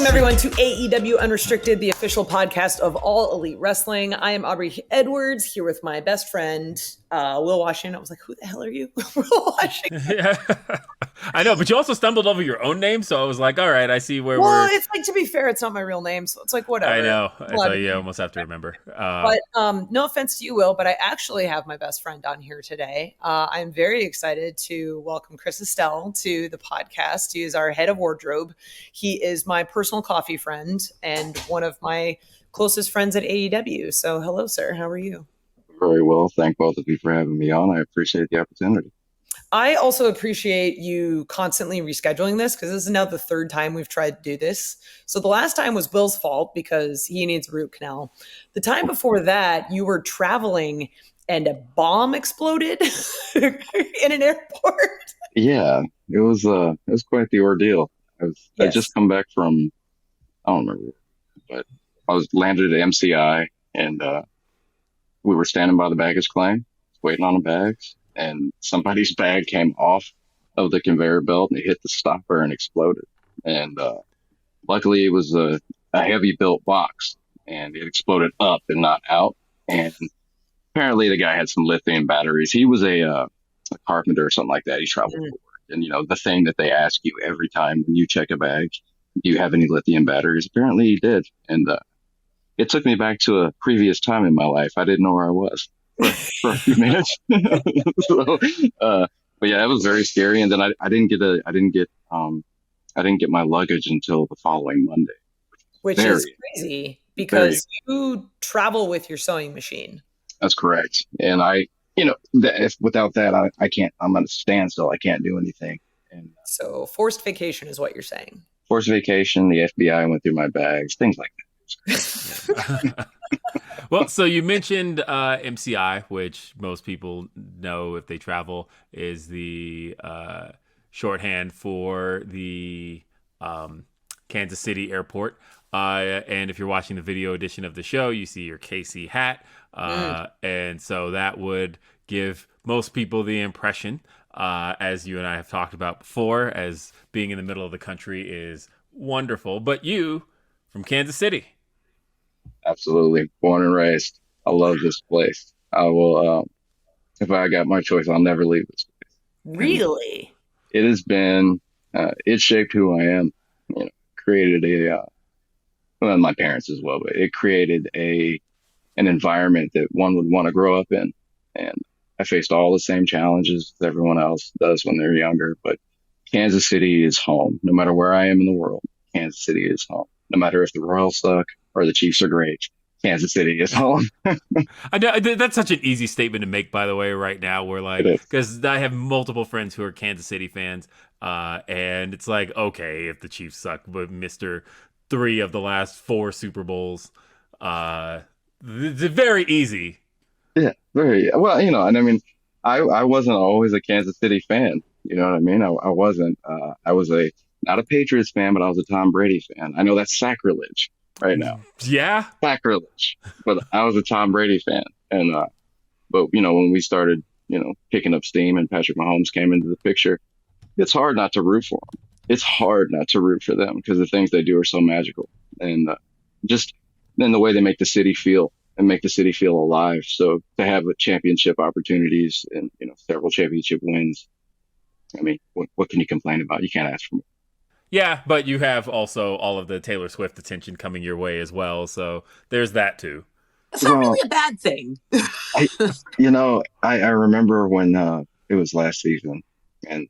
everyone, to AEW Unrestricted, the official podcast of All Elite Wrestling. I am Aubrey Edwards, here with my best friend, Will Washington. I was like, who the hell are you? Will Washington. Yeah. I know, but you also stumbled over your own name, so I was like, all right, I see where Well, it's like, to be fair, it's not my real name, so it's like, whatever. I know. I thought you almost have to remember. But no offense to you, Will, but I actually have my best friend on here today. I'm very excited to welcome Chris Estell to the podcast. He is our head of wardrobe. He is my personal coffee friend and one of my closest friends at AEW. So hello, sir. How are you? Very well. Thank both of you for having me on. I appreciate the opportunity. I also appreciate you constantly rescheduling this because this is now the third time we've tried to do this. So the last time was Will's fault because he needs a root canal. The time before that, you were traveling and a bomb exploded in an airport. Yeah, it was quite the ordeal. Yes. I just come back from, I don't remember, but I was landed at MCI and we were standing by the baggage claim, waiting on the bags. And somebody's bag came off of the conveyor belt and it hit the stopper and exploded. And luckily it was a heavy built box and it exploded up and not out. And apparently the guy had some lithium batteries. He was a carpenter or something like that. He traveled for work. And, you know, the thing that they ask you every time when you check a bag, do you have any lithium batteries? Apparently he did. And it took me back to a previous time in my life. I didn't know where I was for a few minutes. So, but yeah, it was very scary. And then I didn't get my luggage until the following Monday, which is crazy because you travel with your sewing machine. That's correct. And without that, I can't. I'm at a standstill. I can't do anything. And so forced vacation is what you're saying. Forced vacation. The FBI went through my bags, things like that. Well, so you mentioned MCI, which most people know if they travel is the shorthand for the Kansas City Airport. And if you're watching the video edition of the show, you see your KC hat. And so that would give most people the impression, as you and I have talked about before, as being in the middle of the country is wonderful. But you, from Kansas City. Absolutely. Born and raised. I love this place. I will, if I got my choice, I'll never leave this place. Really? It has been, it shaped who I am. You know, created well, my parents as well, but it created an environment that one would want to grow up in. And I faced all the same challenges that everyone else does when they're younger, but Kansas City is home. No matter where I am in the world, Kansas City is home. No matter if the Royals suck or the Chiefs are great, Kansas City is home. I know that's such an easy statement to make, by the way, right now. We're like, because I have multiple friends who are Kansas City fans, and it's like, okay, if the Chiefs suck, but Mr. 3 of the last 4 Super Bowls, it's very easy. Yeah, very well. You know, and I mean, I wasn't always a Kansas City fan. You know what I mean? I wasn't. I was not a Patriots fan, but I was a Tom Brady fan. I know that's sacrilege right now. Yeah. Sacrilege. But I was a Tom Brady fan. And, but you know, when we started, you know, picking up steam and Patrick Mahomes came into the picture, it's hard not to root for them. It's hard not to root for them because the things they do are so magical. And, just then the way they make the city feel and make the city feel alive. So to have a championship opportunities and, you know, several championship wins, I mean, what can you complain about? You can't ask for more. Yeah, but you have also all of the Taylor Swift attention coming your way as well, so there's that too. That's not really a bad thing. I remember when it was last season and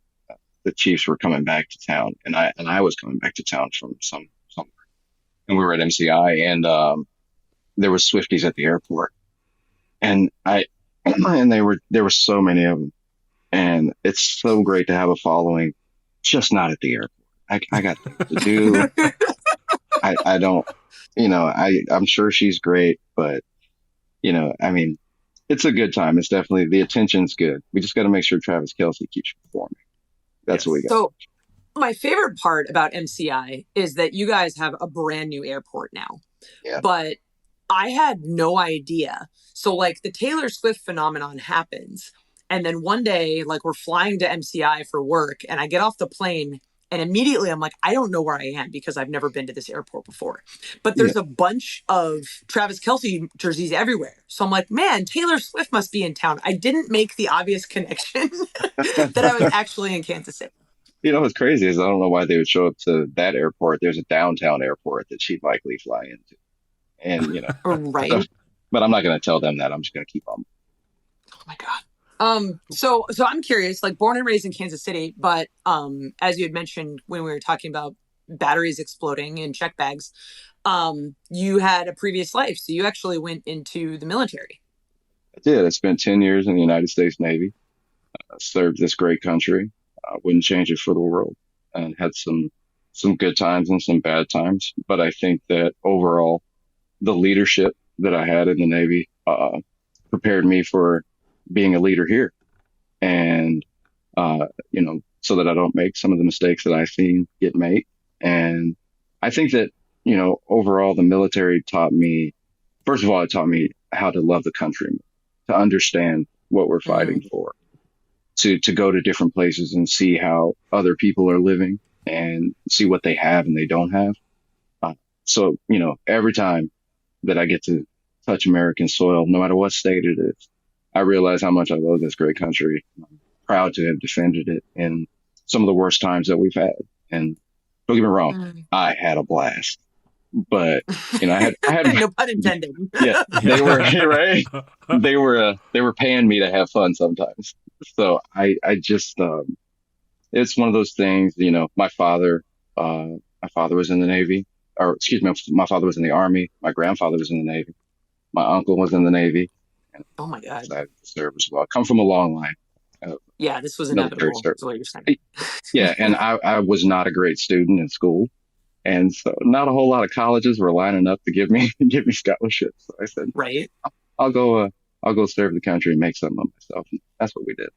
the Chiefs were coming back to town, and I was coming back to town from somewhere, and we were at MCI, and there were Swifties at the airport, and there were so many of them, and it's so great to have a following, just not at the airport. I got things to do. I don't, you know, I'm sure she's great, but, you know, I mean, it's a good time. It's definitely, the attention's good. We just got to make sure Travis Kelce keeps performing. That's what we got. So my favorite part about MCI is that you guys have a brand new airport now. Yeah. But I had no idea. So like the Taylor Swift phenomenon happens. And then one day, like we're flying to MCI for work and I get off the plane And immediately I'm like, I don't know where I am because I've never been to this airport before. But Yeah. there's a bunch of Travis Kelce jerseys everywhere. So I'm like, man, Taylor Swift must be in town. I didn't make the obvious connection that I was actually in Kansas City. What's crazy is I don't know why they would show up to that airport. There's a downtown airport that she'd likely fly into. And, so, Right. but I'm not going to tell them that. I'm just going to keep on. Oh my God. So I'm curious, like born and raised in Kansas City, but as you had mentioned when we were talking about batteries exploding in check bags, you had a previous life. So you actually went into the military. I did. I spent 10 years in the United States Navy. I served this great country. I wouldn't change it for the world, and had some good times and some bad times. But I think that overall, the leadership that I had in the Navy prepared me for being a leader here, and so that I don't make some of the mistakes that I've seen get made. And I think that overall, the military taught me. First of all, it taught me how to love the country, to understand what we're fighting for, to go to different places and see how other people are living and see what they have and they don't have. So, every time that I get to touch American soil, no matter what state it is, I realize how much I love this great country. I'm proud to have defended it in some of the worst times that we've had. And don't get me wrong, I had a blast. But I had no pun intended. Yeah, they were right. They were paying me to have fun sometimes. So I just it's one of those things. My father was in the Navy, or excuse me, my father was in the Army. My grandfather was in the Navy. My uncle was in the Navy. And oh my God! I decided to serve as well. I come from a long line. Yeah, this was Military inevitable. service. Is what you're saying. Yeah, and I was not a great student in school. And so not a whole lot of colleges were lining up to give me scholarships. So I said, right, I'll go serve the country and make something of myself. And that's what we did.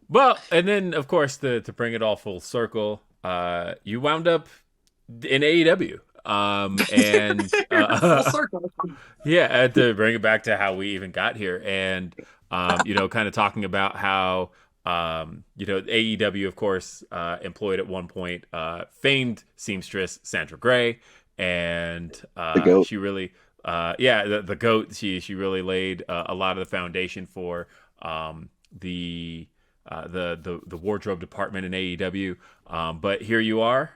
Well, and then of course to bring it all full circle, you wound up in AEW. And full circle. Yeah, to bring it back to how we even got here, and kind of talking about how AEW, of course, employed at one point famed seamstress Sandra Gray, and The GOAT. she really, the GOAT. She really laid a lot of the foundation for the wardrobe department in AEW. But here you are,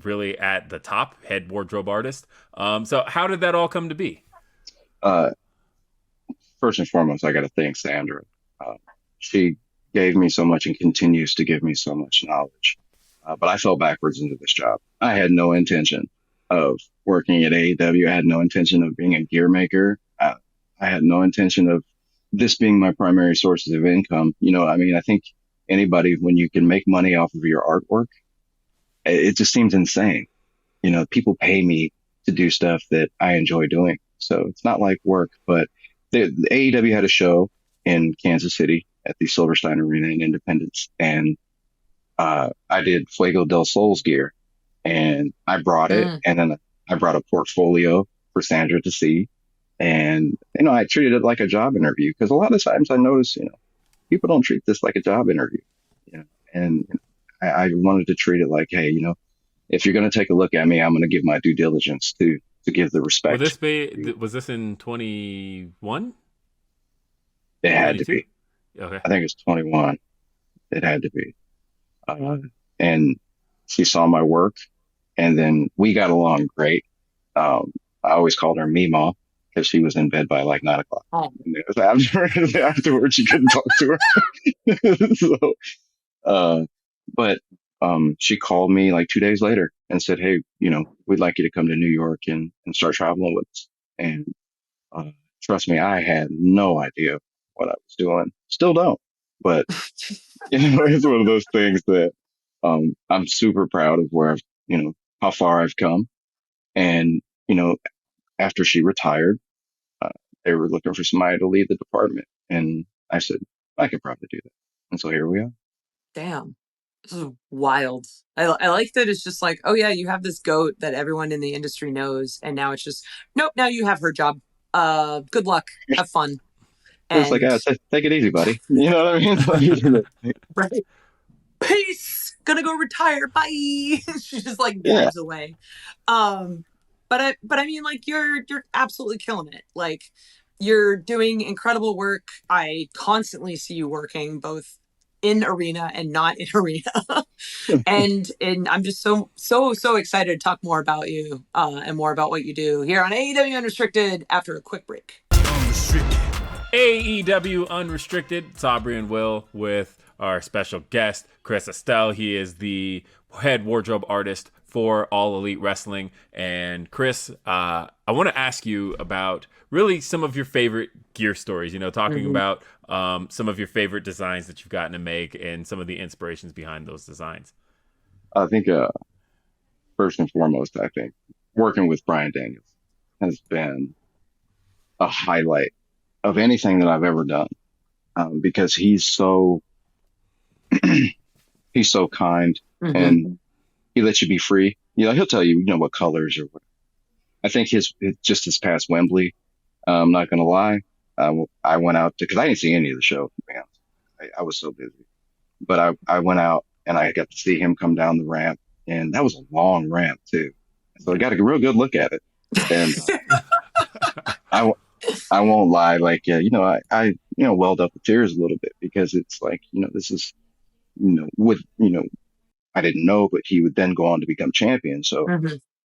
really at the top, head wardrobe artist. So how did that all come to be? First and foremost, I got to thank Sandra. She gave me so much and continues to give me so much knowledge. But I fell backwards into this job. I had no intention of working at AEW. I had no intention of being a gear maker. I had no intention of this being my primary sources of income. I think anybody, when you can make money off of your artwork, it just seems insane. People pay me to do stuff that I enjoy doing. So it's not like work, but the AEW had a show in Kansas City at the Silverstein Arena in Independence. And I did Fuego del Sol's gear, and I brought it. And then I brought a portfolio for Sandra to see. And, I treated it like a job interview, because a lot of times I notice, people don't treat this like a job interview. And I wanted to treat it like, hey, if you're going to take a look at me, I'm going to give my due diligence to give the respect. Was this in 21? It had to be. Okay. I think it's 21. It had to be. And she saw my work, and then we got along great. I always called her Meemaw, because she was in bed by like 9 o'clock. Oh. And it was afterwards, you couldn't talk to her. But she called me like 2 days later and said, hey, we'd like you to come to New York and start traveling with us. And trust me, I had no idea what I was doing. Still don't. But, it's one of those things that I'm super proud of where how far I've come. And, after she retired, they were looking for somebody to lead the department. And I said, I could probably do that. And so here we are. Damn. This is wild. I like that it's just like, oh yeah, you have this GOAT that everyone in the industry knows, and now it's just, nope, now you have her job. Good luck. Have fun. It's like, take it easy, buddy. You know what I mean? Right. peace, gonna go retire, bye. She just like Yeah. dives away. But I mean, like, you're absolutely killing it. Like, you're doing incredible work. I constantly see you working both in arena and not in arena. and I'm just so excited to talk more about you and more about what you do here on AEW Unrestricted after a quick break. AEW Unrestricted, it's Aubrey and Will with our special guest, Chris Estell. He is the head wardrobe artist for All Elite Wrestling. And Chris, I want to ask you about really some of your favorite gear stories, talking about some of your favorite designs that you've gotten to make and some of the inspirations behind those designs. I think, first and foremost, I think working with Bryan Danielson has been a highlight of anything that I've ever done, because he's so kind, and he lets you be free. He'll tell you, what colors or what. I think just his past Wembley. I'm not gonna lie. I went out because I didn't see any of the show. Man, I was so busy, but I went out and I got to see him come down the ramp, and that was a long ramp too. So I got a real good look at it, and I won't lie. Like, I welled up with tears a little bit because it's like, this is, with, I didn't know, but he would then go on to become champion. So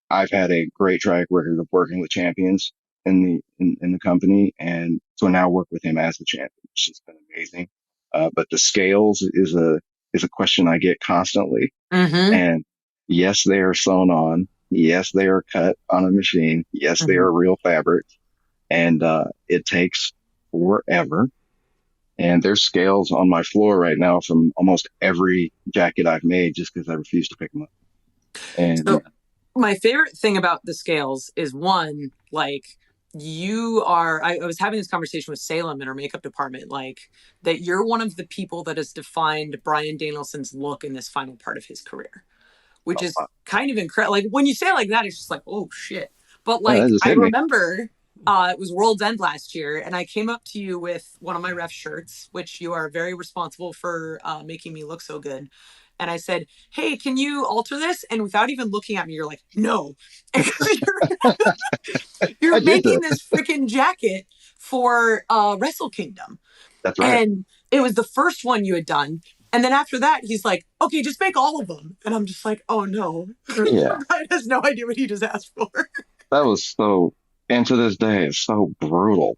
I've had a great track record of working with champions in the company. And so now I work with him as the champion, which has been amazing. But the scales is a question I get constantly. And yes, they are sewn on. Yes, they are cut on a machine. Yes, they are real fabrics. And it takes forever. And there's scales on my floor right now from almost every jacket I've made just because I refuse to pick them up. And so my favorite thing about the scales is, one, like, I was having this conversation with Salem in our makeup department, like, that you're one of the people that has defined Bryan Danielson's look in this final part of his career, which is kind of incredible. Like, when you say it like that, it's just like, oh shit. But like, I remember it was World's End last year, and I came up to you with one of my ref shirts, which you are very responsible for making me look so good. And I said, hey, can you alter this? And without even looking at me, you're like, no. You're making this freaking jacket for Wrestle Kingdom. That's right. And it was the first one you had done. And then after that, he's like, okay, just make all of them. And I'm just like, oh no. Yeah. Brian has no idea what he just asked for. That was so, and to this day, it's so brutal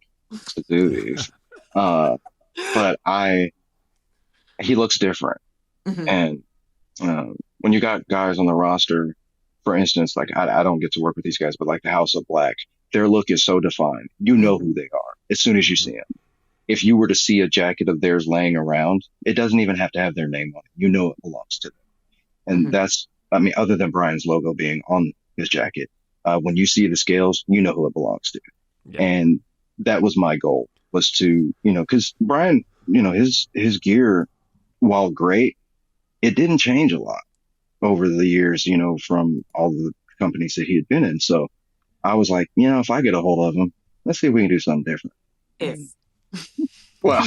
to do these. But he looks different. And when you got guys on the roster, for instance, like I don't get to work with these guys, but like the House of Black, their look is so defined. You know who they are as soon as you see them. If you were to see a jacket of theirs laying around, it doesn't even have to have their name on it. You know it belongs to them. And that's, I mean, other than Brian's logo being on his jacket, when you see the scales, you know who it belongs to. Yeah. And that was my goal, was to, because Bryan, his gear, while great, it didn't change a lot over the years, from all the companies that he had been in. So I was like, if I get a hold of him, let's see if we can do something different. Well,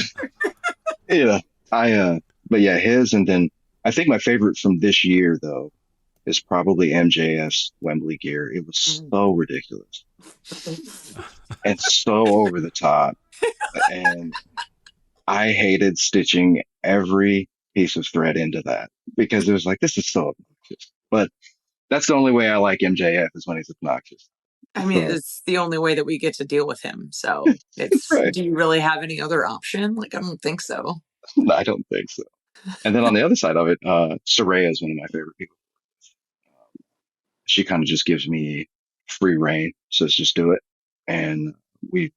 but yeah, his, and then I think my favorite from this year though is probably MJF's Wembley gear. It was so ridiculous and so over the top, and I hated stitching every piece of thread into that because it was like, this is so obnoxious. But that's the only way I like MJF, is when he's obnoxious. I mean, it's the only way that we get to deal with him. So it's, right. Do you really have any other option? Like, I don't think so. No, I don't think so. And then on the other side of it, Saraya is one of my favorite people. She kind of just gives me free reign. So let's just do it. And we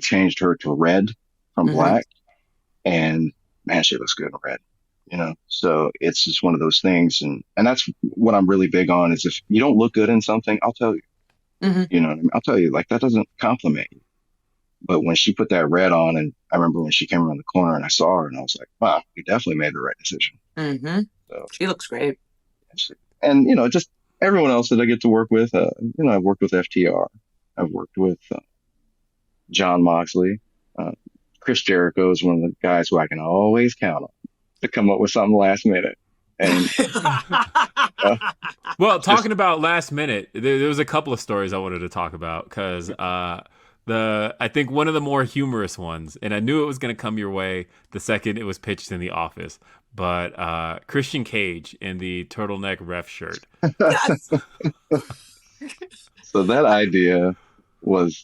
changed her to red from black, and man, she looks good in red. So it's just one of those things. And that's what I'm really big on, is if you don't look good in something, I'll tell you. You know what I mean? I'll tell you, like, that doesn't compliment you. But when she put that red on, and I remember when she came around the corner and I saw her, and I was like, wow, we definitely made the right decision. So, she looks great. And, just everyone else that I get to work with, I've worked with FTR. I've worked with John Moxley. Chris Jericho is one of the guys who I can always count on to come up with something last minute. And uh, Well, talking just about last minute, there was a couple of stories I wanted to talk about because I think one of the more humorous ones, and I knew it was going to come your way the second it was pitched in the office, but Christian Cage in the turtleneck ref shirt. Yes. so that idea was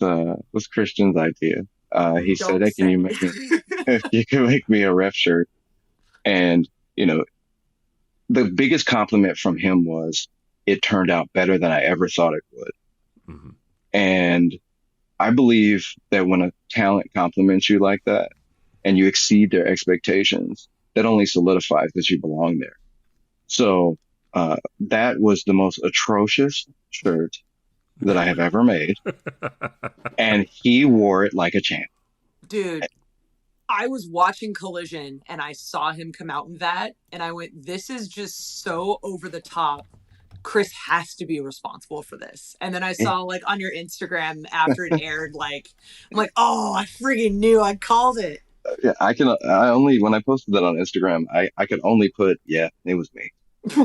Christian's idea. He said, Don't "Hey, can say you make me? You can make me a ref shirt." And you know, the biggest compliment from him was, "It turned out better than I ever thought it would." Mhm. And I believe that when a talent compliments you like that and you exceed their expectations, that only solidifies that you belong there. So that was the most atrocious shirt that I have ever made, and he wore it like a champ. Dude, I was watching Collision and I saw him come out in that, and I went, this is just so over the top. Chris has to be responsible for this. And then I saw like on your Instagram after it aired, like, I'm like, oh, I friggin' knew, I called it. Yeah, I only, when I posted that on Instagram, I could only put, yeah, it was me.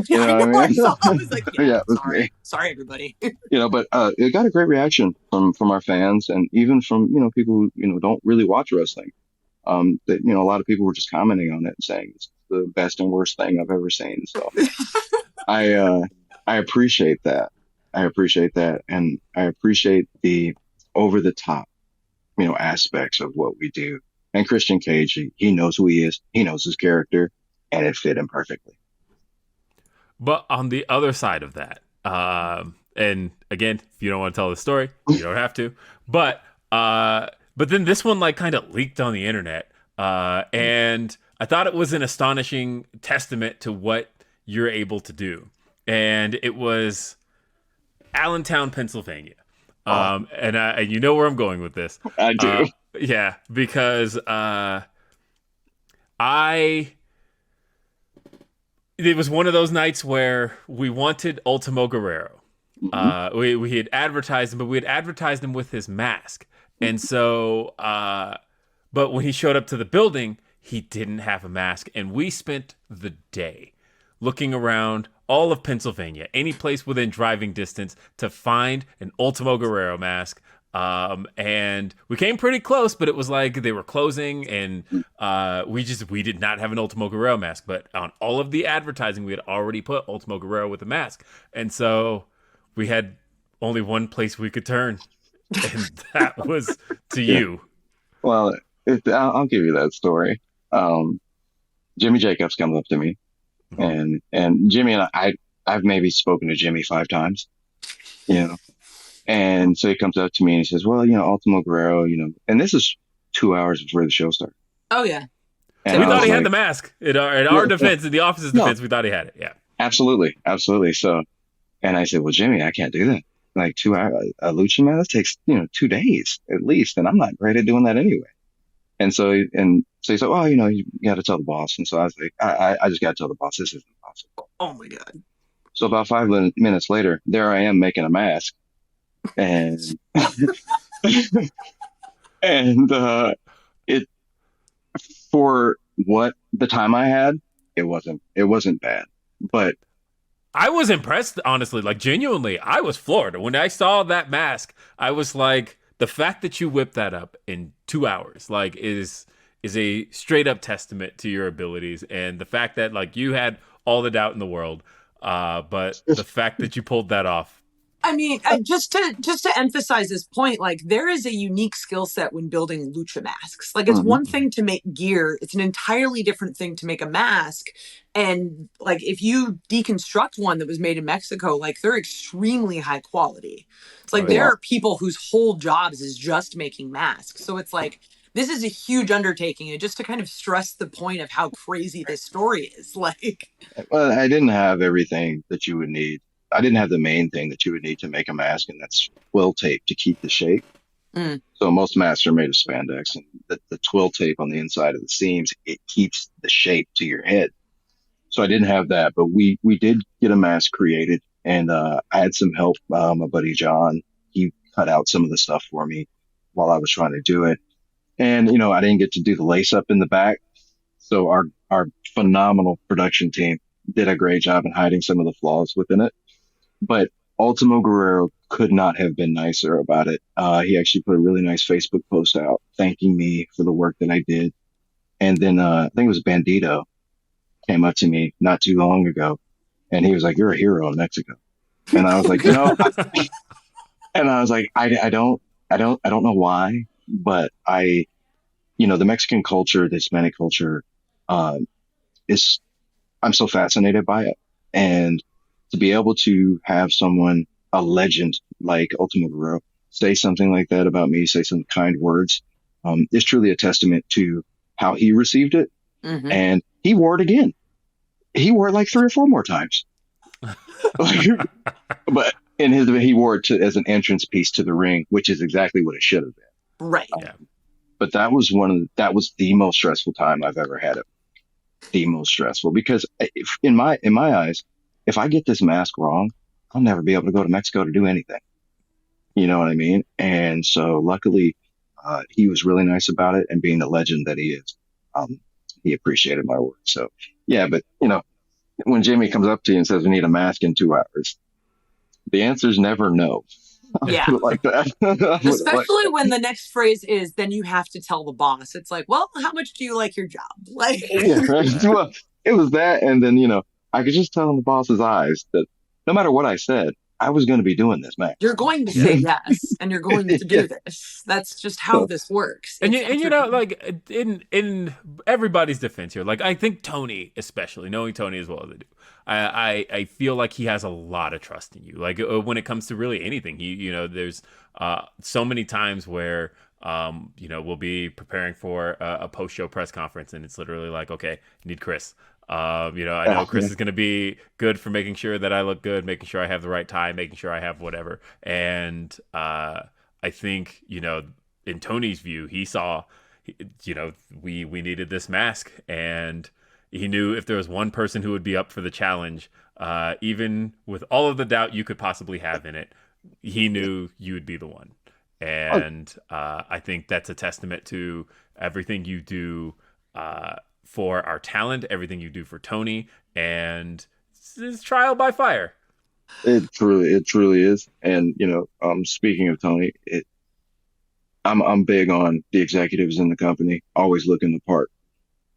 You know I know, what I I mean? saw, I was like, yeah, Yeah, it was me. sorry, everybody. But it got a great reaction from our fans, and even from, people who, don't really watch wrestling. That, a lot of people were just commenting on it and saying it's the best and worst thing I've ever seen. So I appreciate that. I appreciate that. And I appreciate the over the top, aspects of what we do. And Christian Cage, he knows who he is. He knows his character, and it fit him perfectly. But on the other side of that, and again, if you don't want to tell the story, you don't have to. But then this one like kind of leaked on the internet, and I thought it was an astonishing testament to what you're able to do. And it was Allentown, Pennsylvania. And you know where I'm going with this. I do. Yeah, because it was one of those nights where we wanted Ultimo Guerrero. Mm-hmm. We had advertised him, but we had advertised him with his mask. And so, but when he showed up to the building, he didn't have a mask. And we spent the day looking around all of Pennsylvania, any place within driving distance, to find an Ultimo Guerrero mask. And we came pretty close, but it was like they were closing, and we did not have an Ultimo Guerrero mask. But on all of the advertising, we had already put Ultimo Guerrero with a mask, and so we had only one place we could turn, and that was to you. Well, I'll give you that story. Jimmy Jacobs comes up to me, and Jimmy and I've maybe spoken to Jimmy 5 times, And so he comes up to me and he says, "Well, Ultimo Guerrero, and this is 2 hours before the show started." Oh, yeah. And we thought he had the mask. In our defense, in the office's defense, we thought he had it. Yeah. Absolutely. Absolutely. So, and I said, "Well, Jimmy, I can't do that. Like 2 hours, a Lucha Mask takes, 2 days at least. And I'm not great at doing that anyway." And so he said, "Well, you got to tell the boss." And so I was like, I just got to tell the boss, this isn't possible. Oh, my God. So about 5 minutes later, there I am making a mask. And and it, for what the time I had, it wasn't bad, but I was impressed, honestly, like genuinely. I was floored when I saw that mask. I was like, the fact that you whipped that up in 2 hours, like, is a straight up testament to your abilities, and the fact that like you had all the doubt in the world, but the fact that you pulled that off. I mean, just to emphasize this point, like there is a unique skill set when building lucha masks. Like it's one thing to make gear, it's an entirely different thing to make a mask. And like if you deconstruct one that was made in Mexico, like they're extremely high quality. It's like there are people whose whole jobs is just making masks. So it's like this is a huge undertaking, and just to kind of stress the point of how crazy this story is. Like, well, I didn't have everything that you would need. I didn't have the main thing that you would need to make a mask, and that's twill tape to keep the shape. So most masks are made of spandex, and the twill tape on the inside of the seams, it keeps the shape to your head. So I didn't have that, but we did get a mask created, and I had some help. My buddy John, he cut out some of the stuff for me while I was trying to do it. And, I didn't get to do the lace up in the back. So our phenomenal production team, did a great job in hiding some of the flaws within it. But Ultimo Guerrero could not have been nicer about it. He actually put a really nice Facebook post out thanking me for the work that I did. And then I think it was Bandito came up to me not too long ago, and he was like, "You're a hero in Mexico." And I was like, and I was like, I don't know why, but the Mexican culture, the Hispanic culture, um, is I'm so fascinated by it, and to be able to have someone, a legend like Ultimo Guerrero, say something like that about me, say some kind words, is truly a testament to how he received it. Mm-hmm. And he wore it again. He wore it like 3 or 4 more times. But he wore it as an entrance piece to the ring, which is exactly what it should have been. Right. Yeah. But that was the most stressful time I've ever had it. The most stressful, because in my eyes, if I get this mask wrong, I'll never be able to go to Mexico to do anything. You know what I mean? And so luckily, he was really nice about it, and being the legend that he is, he appreciated my work. So yeah, but when Jimmy comes up to you and says we need a mask in 2 hours, the answer is never no. Yeah. Put it like that. Especially when the next phrase is, then you have to tell the boss. It's like, well, how much do you like your job? Like, yeah, right. Well, it was that, and then I could just tell in the boss's eyes that no matter what I said, I was going to be doing this, man. you're going to say yes, and you're going to do this. That's just how this works. And like in everybody's defense here, like I think Tony, especially knowing Tony as well as I do, I feel like he has a lot of trust in you. Like when it comes to really anything, there's so many times where we'll be preparing for a post show press conference, and it's literally like, okay, need Chris. I know Chris is going to be good for making sure that I look good, making sure I have the right tie, making sure I have whatever. And I think, in Tony's view, he saw, we needed this mask, and he knew if there was one person who would be up for the challenge, even with all of the doubt you could possibly have in it, he knew you would be the one. And I think that's a testament to everything you do for our talent, everything you do for Tony, and it's trial by fire. It truly is. And speaking of Tony, I'm big on the executives in the company always looking the part.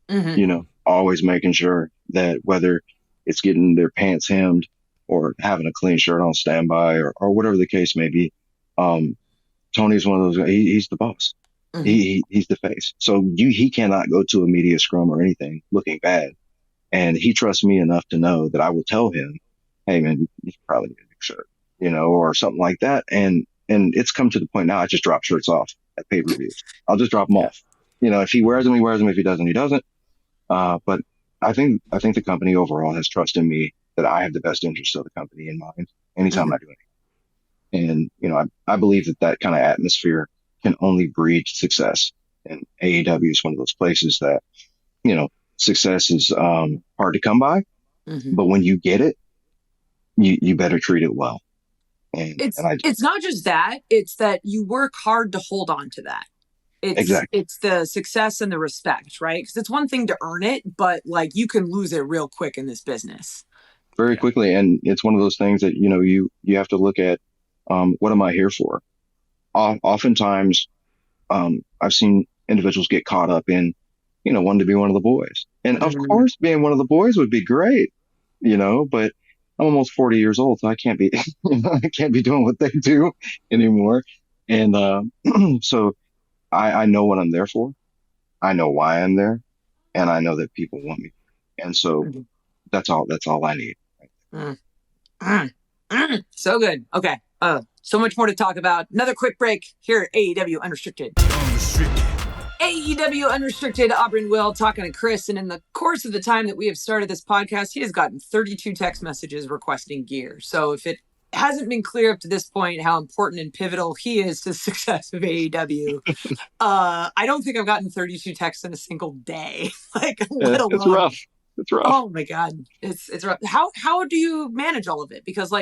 Mm-hmm. Always making sure that whether it's getting their pants hemmed or having a clean shirt on standby or whatever the case may be, Tony's one of those. He's the boss. Mm-hmm. He's the face. So he cannot go to a media scrum or anything looking bad, and he trusts me enough to know that I will tell him, "Hey man, you probably need a new shirt," or something like that. And it's come to the point now. I just drop shirts off at pay-per-views. I'll just drop them off. If he wears them, he wears them. If he doesn't, he doesn't. But I think the company overall has trust in me that I have the best interest of the company in mind anytime I do anything. And I believe that kind of atmosphere can only breed success. And AEW is one of those places that success is hard to come by, but when you get it, you better treat it well. And it's not just that; it's that you work hard to hold on to that. Exactly. It's the success and the respect, right? Because it's one thing to earn it, but like you can lose it real quick in this business. Very quickly, and it's one of those things that you have to look at. What am I here for? Oftentimes, I've seen individuals get caught up in, wanting to be one of the boys, and of course, being one of the boys would be great, but I'm almost 40 years old, so I can't be, I can't be doing what they do anymore, and so I know what I'm there for. I know why I'm there, and I know that people want me, and so that's all I need. So good. Okay. So much more to talk about. Another quick break here at AEW Unrestricted. AEW Unrestricted, Aubrey and Will talking to Chris, and in the course of the time that we have started this podcast, he has gotten 32 text messages requesting gear. So if it hasn't been clear up to this point how important and pivotal he is to the success of AEW, I don't think I've gotten 32 texts in a single day. Let alone. It's rough. It's rough. Oh my God. It's rough. How do you manage all of it? Because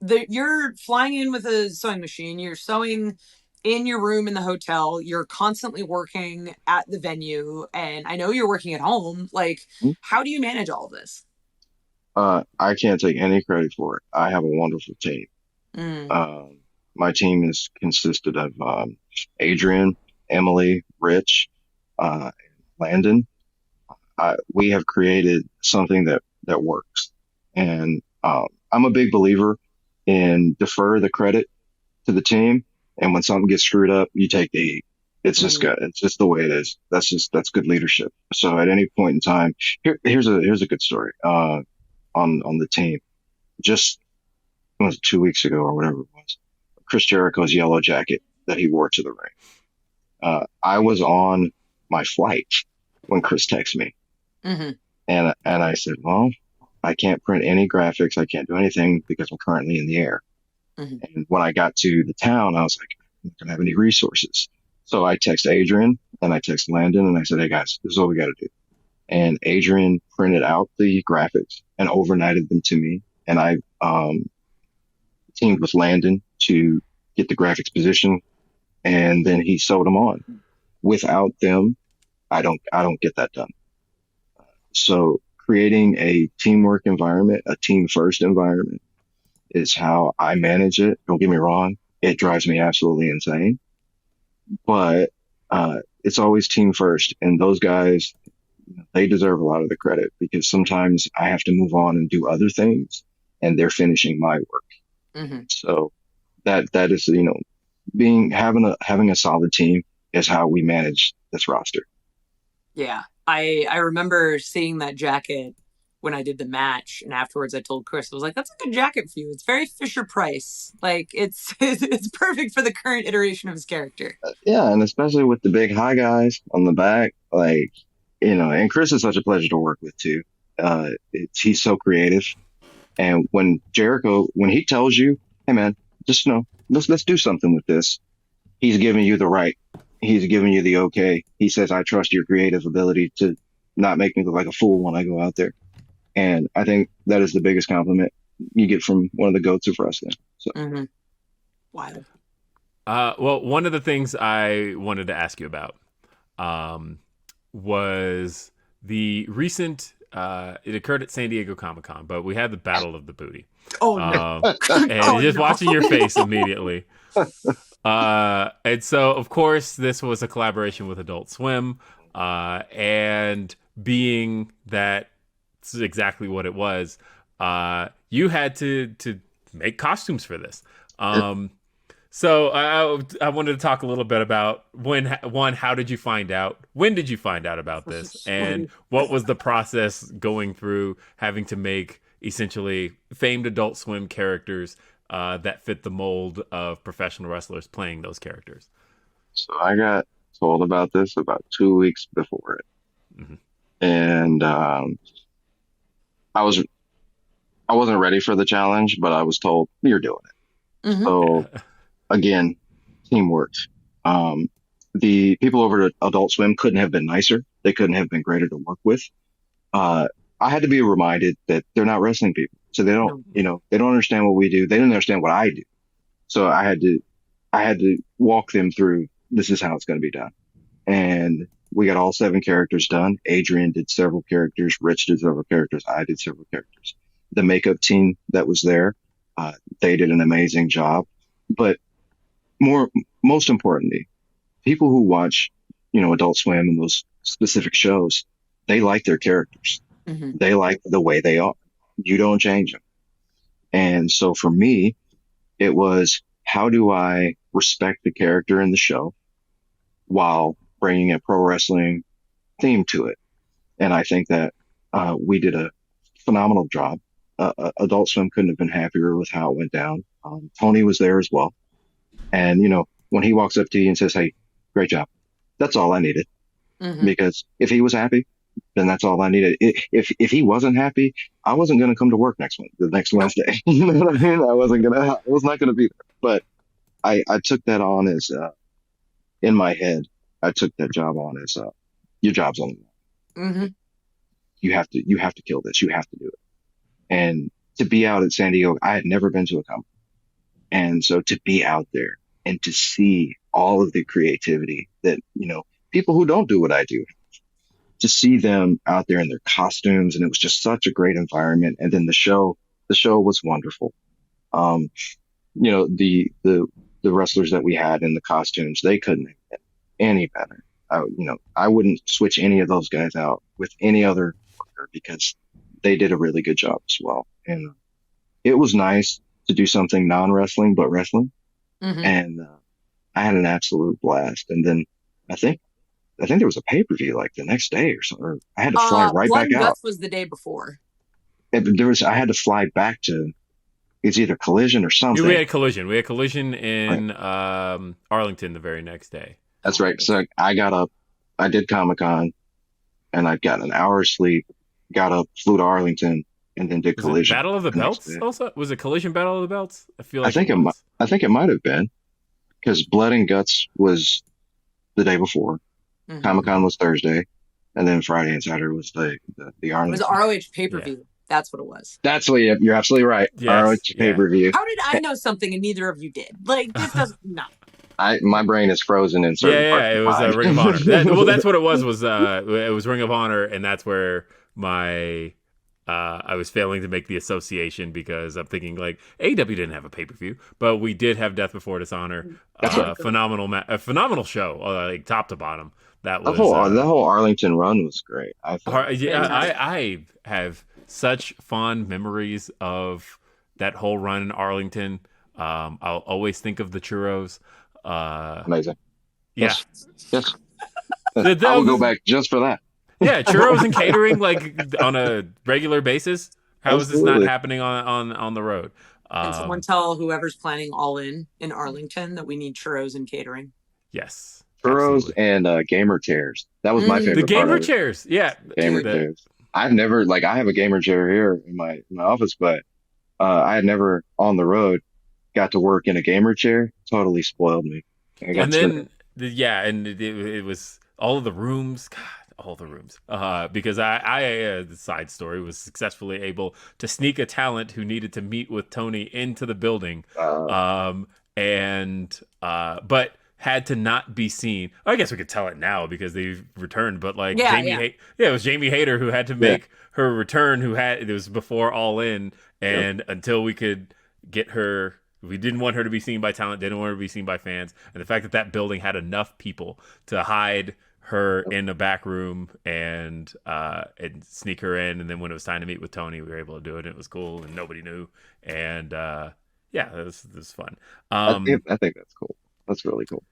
you're flying in with a sewing machine, you're sewing in your room in the hotel, you're constantly working at the venue, and I know you're working at home. How do you manage all of this? I can't take any credit for it. I have a wonderful team. Mm. Um, my team is consisted of Adrian, Emily, Rich, Landon. We have created something that works, and I'm a big believer in defer the credit to the team, and when something gets screwed up, you take the heat. It's just Mm. good. It's just the way it is. That's good leadership. So at any point in time, here's a good story. On the team, just was it 2 weeks ago or whatever it was, Chris Jericho's yellow jacket that he wore to the ring. I was on my flight when Chris texted me, Hmm. and I said, well, I can't print any graphics. I can't do anything because I'm currently in the air. Hmm. And when I got to the town, I was like, I'm not gonna have any resources. So I text Adrian and I text Landon and I said, hey guys, this is what we got to do. And Adrian printed out the graphics and overnighted them to me. And I teamed with Landon to get the graphics position, and then he sewed them on. Without them, I don't get that done. So creating a teamwork environment, a team first environment is how I manage it. Don't get me wrong. It drives me absolutely insane, but, it's always team first. And those guys, they deserve a lot of the credit because sometimes I have to move on and do other things and they're finishing my work. Hmm. So that is, being having a solid team is how we manage this roster. Yeah. I remember seeing that jacket when I did the match, and afterwards I told Chris, I was like, that's a good jacket for you. It's very Fisher Price. Like it's perfect for the current iteration of his character. Yeah, and especially with the big high guys on the back, like, and Chris is such a pleasure to work with too. He's so creative. And when he tells you, hey man, just let's do something with this, he's giving you the right. He's giving you the okay. He says, I trust your creative ability to not make me look like a fool when I go out there. And I think that is the biggest compliment you get from one of the goats of wrestling. So Hmm. Wild. Well, one of the things I wanted to ask you about um, was the recent. It occurred at San Diego ComiCon, but we had the Battle of the Booty, Oh no. and Oh just no. watching your face immediately. And so, of course, this was a collaboration with Adult Swim, and being that it's exactly what it was, you had to make costumes for this. Um, so I wanted to talk a little bit about how did you find out? When did you find out about this? And what was the process going through having to make essentially famed Adult Swim characters that fit the mold of professional wrestlers playing those characters? so I got told about this about 2 weeks before it, Hmm. and I was I wasn't ready for the challenge, but I was told you're doing it. Hmm. So again, teamwork. Um, the people over at Adult Swim couldn't have been nicer. They couldn't have been greater to work with. Uh, I had to be reminded that they're not wrestling people, so No. they don't understand what we do. They didn't understand what I do. So I had to walk them through. This is how it's going to be done. And we got all 7 characters done. Adrian did several characters. Rich did several characters. I did several characters. The makeup team that was there, they did an amazing job. But more, most importantly, people who watch, Adult Swim and those specific shows, they like their characters. Hmm. They like the way they are. You don't change them. And so for me, it was, how do I respect the character in the show while bringing a pro wrestling theme to it? And I think that we did a phenomenal job. Adult Swim couldn't have been happier with how it went down. Tony was there as well. And, when he walks up to you and says, hey, great job, that's all I needed. Hmm. Because if he was happy, then that's all I needed. If he wasn't happy, I wasn't going to come to work the next Nope. Wednesday. You know what I mean? I was not going to be there. But I took that on as, in my head, I took that job on as, your job's on the line. Hmm. You have to kill this. You have to do it. And to be out at San Diego, I had never been to a company. And so to be out there and to see all of the creativity that, people who don't do what I do, to see them out there in their costumes, and it was just such a great environment. And then the show was wonderful. Um, the wrestlers that we had in the costumes, they couldn't have been any better. I wouldn't switch any of those guys out with any other worker because they did a really good job as well. And it was nice to do something non-wrestling, but wrestling. Mm-hmm. And I had an absolute blast. And then I think there was a pay-per-view like the next day or something. Or I had to fly right Blood back and out. Guts was the day before. I had to fly back to, it's either Collision or something. We had Collision in Arlington the very next day. That's right. So I got up, I did Comic-Con, and I got an hour of sleep, got up, flew to Arlington, and then did Collision. Battle of the Belts also? Was it Collision Battle of the Belts? I think it might have been, because Blood and Guts was the day before. Mm-hmm. Comic-Con was Thursday, and then Friday and Saturday was the Arlington. It was ROH pay-per-view. Yeah. That's what it was. That's what you're absolutely right. Yes, ROH pay-per-view. How did I know something and neither of you did? Like, this doesn't, no. My brain is frozen in certain parts. It was Ring of Honor. That's what it was it was Ring of Honor, and that's where my I was failing to make the association because I'm thinking like AEW didn't have a pay-per-view, but we did have Death Before Dishonor. Phenomenal show, like top to bottom. That was the whole Arlington run was great. I have such fond memories of that whole run in Arlington. I'll always think of the churros. Amazing. Yeah. Yes. I will go back just for that. Yeah, churros and catering like on a regular basis. How is this not happening on the road? Can someone tell whoever's planning all in Arlington that we need churros and catering? Yes. Churros and gamer chairs. That was my favorite. The gamer chairs. Yeah. Gamer chairs. I've never I have a gamer chair here in my office, but I had never on the road got to work in a gamer chair. Totally spoiled me. And then it was all of the rooms. God, all the rooms. Because I the side story was successfully able to sneak a talent who needed to meet with Tony into the building. But had to not be seen. I guess we could tell it now because they've returned, but like it was Jamie Hayter who had to make her return, it was before All In, and until we could get her, we didn't want her to be seen by talent, didn't want her to be seen by fans, and the fact that building had enough people to hide her in the back room and sneak her in, and then when it was time to meet with Tony, we were able to do it, and it was cool, and nobody knew, and it was fun. I think that's cool. That's really cool.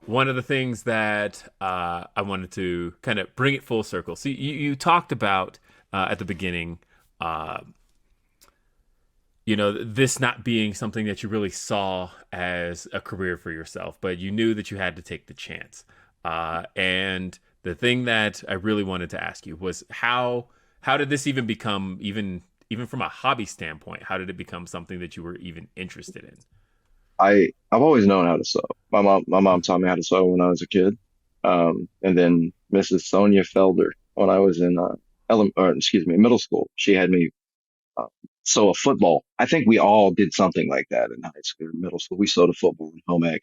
One of the things that I wanted to kind of bring it full circle. So you talked about at the beginning, this not being something that you really saw as a career for yourself, but you knew that you had to take the chance. And the thing that I really wanted to ask you was how did this even become, even from a hobby standpoint, how did it become something that you were even interested in? I've always known how to sew. My mom taught me how to sew when I was a kid. And then Mrs. Sonia Felder, when I was in middle school, she had me sew a football. I think we all did something like that in high school or middle school. We sewed a football in home ec,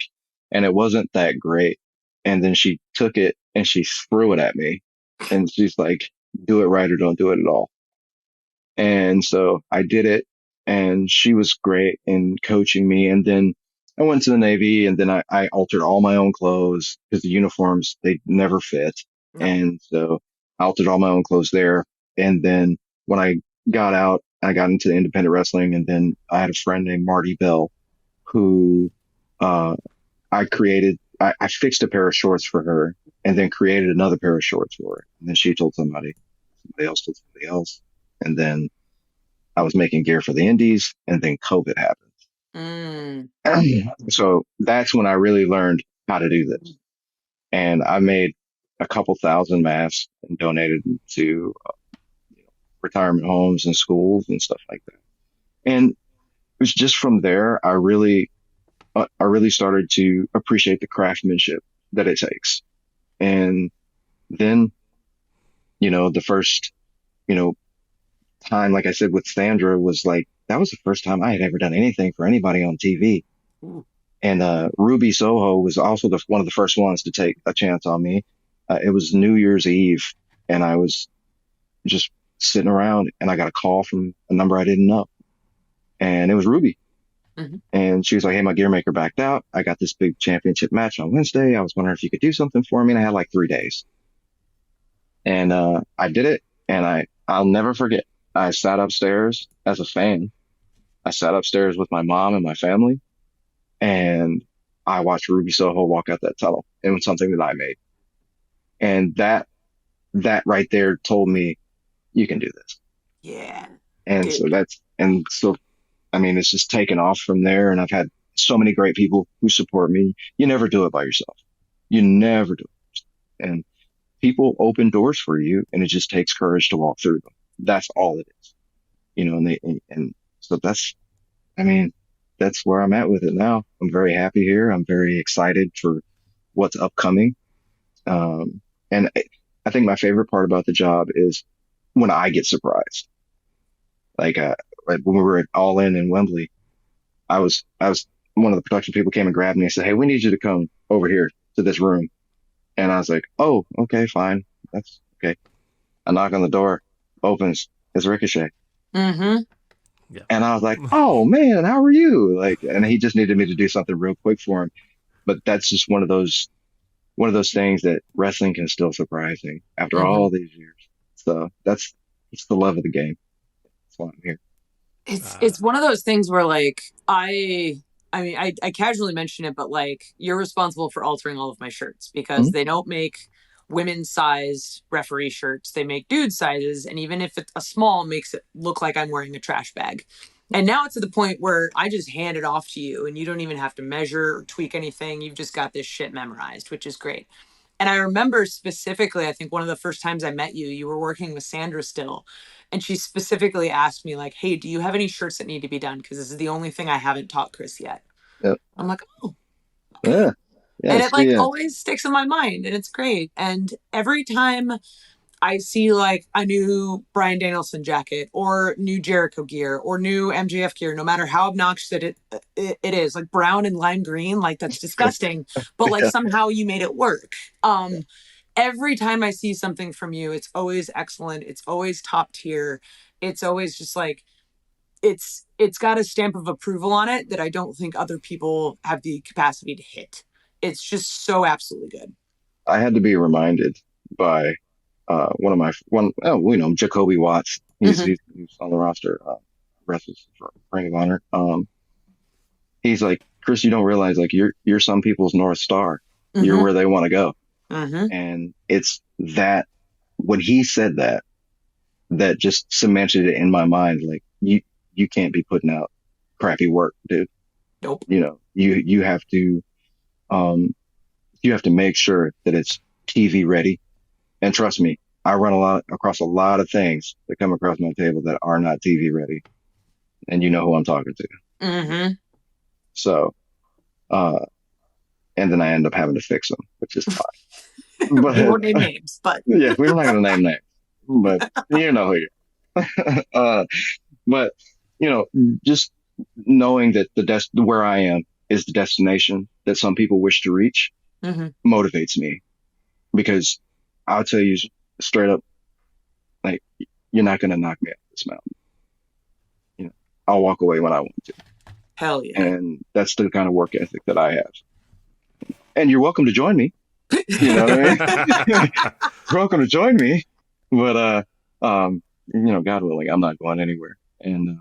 and it wasn't that great. And then she took it and she threw it at me, and she's like, "Do it right or don't do it at all." And so I did it, and she was great in coaching me. And then I went to the Navy, and then I altered all my own clothes because the uniforms, they never fit. And so I altered all my own clothes there. And then when I got out, I got into independent wrestling, and then I had a friend named Marty Bell who I fixed a pair of shorts for her and then created another pair of shorts for her. And then she told somebody else told somebody else. And then I was making gear for the indies, and then COVID happened. So that's when I really learned how to do this. And I made a couple thousand masks and donated them to retirement homes and schools and stuff like that. And it was just from there, I really started to appreciate the craftsmanship that it takes. And then, the first, time, like I said, with Sandra was like, that was the first time I had ever done anything for anybody on TV. And Ruby Soho was also one of the first ones to take a chance on me. It was New Year's Eve, and I was just sitting around, and I got a call from a number I didn't know, and it was Ruby. Mhm. And she was like, "Hey, my gear maker backed out. I got this big championship match on Wednesday. I was wondering if you could do something for me." And I had like 3 days, and I did it, and I'll never forget. I sat upstairs as a fan. I sat upstairs with my mom and my family, and I watched Ruby Soho walk out that tunnel. It was something that I made, and that right there told me, you can do this. Yeah. And so I mean, it's just taken off from there. And I've had so many great people who support me. You never do it by yourself. You never do it. And people open doors for you, and it just takes courage to walk through them. That's all it is, and so I mean, that's where I'm at with it now. I'm very happy here. I'm very excited for what's upcoming. And I think my favorite part about the job is when I get surprised. Like, when we were at All In Wembley, I was one of the production people came and grabbed me and said, "Hey, we need you to come over here to this room." And I was like, "Oh, okay, fine. That's okay." I knock on the door, opens, it's Ricochet. Mm-hmm. Yeah. And I was like, "Oh man, how are you?" Like, and he just needed me to do something real quick for him. But that's just one of those things that wrestling can still surprise me after all these years. So it's the love of the game. That's why I'm here. It's one of those things where like I mean I casually mention it, but like you're responsible for altering all of my shirts because they don't make women's size referee shirts. They make dude sizes, and even if it's a small, makes it look like I'm wearing a trash bag. And now it's to the point where I just hand it off to you and you don't even have to measure or tweak anything. You've just got this shit memorized, which is great. And I remember specifically, I think one of the first times I met you, you were working with Sandra still. And she specifically asked me, like, "Hey, do you have any shirts that need to be done? Because this is the only thing I haven't taught Chris yet." Yep. I'm like, "Oh, okay." Yeah. Yeah. And it like always sticks in my mind, and it's great. And every time I see like a new Bryan Danielson jacket or new Jericho gear or new MJF gear, no matter how obnoxious it is, like brown and lime green, like that's disgusting, but like somehow you made it work. Every time I see something from you, it's always excellent. It's always top tier. It's always just like, it's got a stamp of approval on it that I don't think other people have the capacity to hit. It's just so absolutely good. I had to be reminded by Jacoby Watts. He's on the roster, wrestles for Ring of Honor. He's like, "Chris, you don't realize like you're some people's North Star. You're where they want to go." And it's that when he said that just cemented it in my mind. Like you can't be putting out crappy work, dude. Nope. You have to make sure that it's TV ready. And trust me, I run across a lot of things that come across my table that are not TV ready. And you know who I'm talking to. So, and then I end up having to fix them, which is fine. But, we won't name names, but yeah, we're not going to name names, but you know who you are. But just knowing that where I am is the destination that some people wish to reach motivates me, because I'll tell you straight up, like, you're not going to knock me off this mountain. I'll walk away when I want to. Hell yeah. And that's the kind of work ethic that I have. And you're welcome to join me. You know what I mean? You're welcome to join me. But, God willing, I'm not going anywhere. And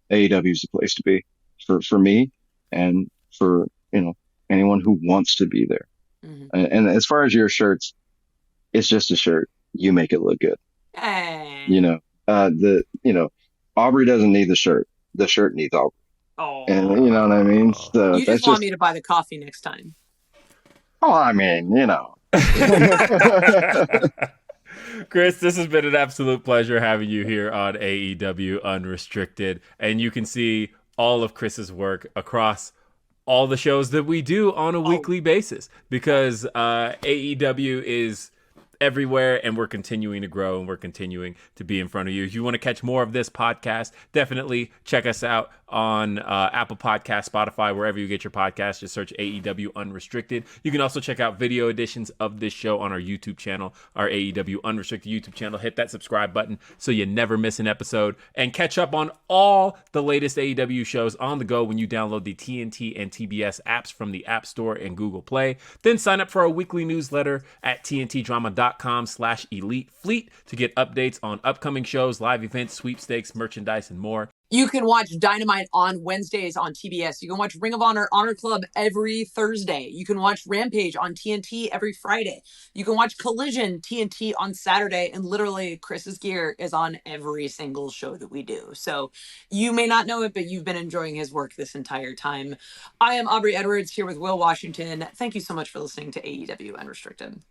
AEW is the place to be for me and for, anyone who wants to be there. And as far as your shirts, it's just a shirt. You make it look good. Hey. Aubrey doesn't need the shirt. The shirt needs Aubrey. Oh. And you know what I mean? So you just want me to buy the coffee next time. Oh, I mean, Chris, this has been an absolute pleasure having you here on AEW Unrestricted. And you can see all of Chris's work across all the shows that we do on a weekly basis, because AEW is everywhere, and we're continuing to grow, and we're continuing to be in front of you. If you want to catch more of this podcast, definitely check us out on Apple Podcasts, Spotify, wherever you get your podcasts. Just search AEW Unrestricted. You can also check out video editions of this show on our YouTube channel, our AEW Unrestricted YouTube channel. Hit that subscribe button so you never miss an episode, and catch up on all the latest AEW shows on the go when you download the TNT and TBS apps from the App Store and Google Play. Then sign up for our weekly newsletter at tntdrama.com/elitefleet to get updates on upcoming shows, live events, sweepstakes, merchandise, and more. You can watch Dynamite on Wednesdays on TBS. You can watch Ring of Honor Honor Club every Thursday. You can watch Rampage on TNT every Friday. You can watch Collision TNT on Saturday. And literally, Chris's gear is on every single show that we do. So you may not know it, but you've been enjoying his work this entire time. I am Aubrey Edwards here with Will Washington. Thank you so much for listening to AEW Unrestricted.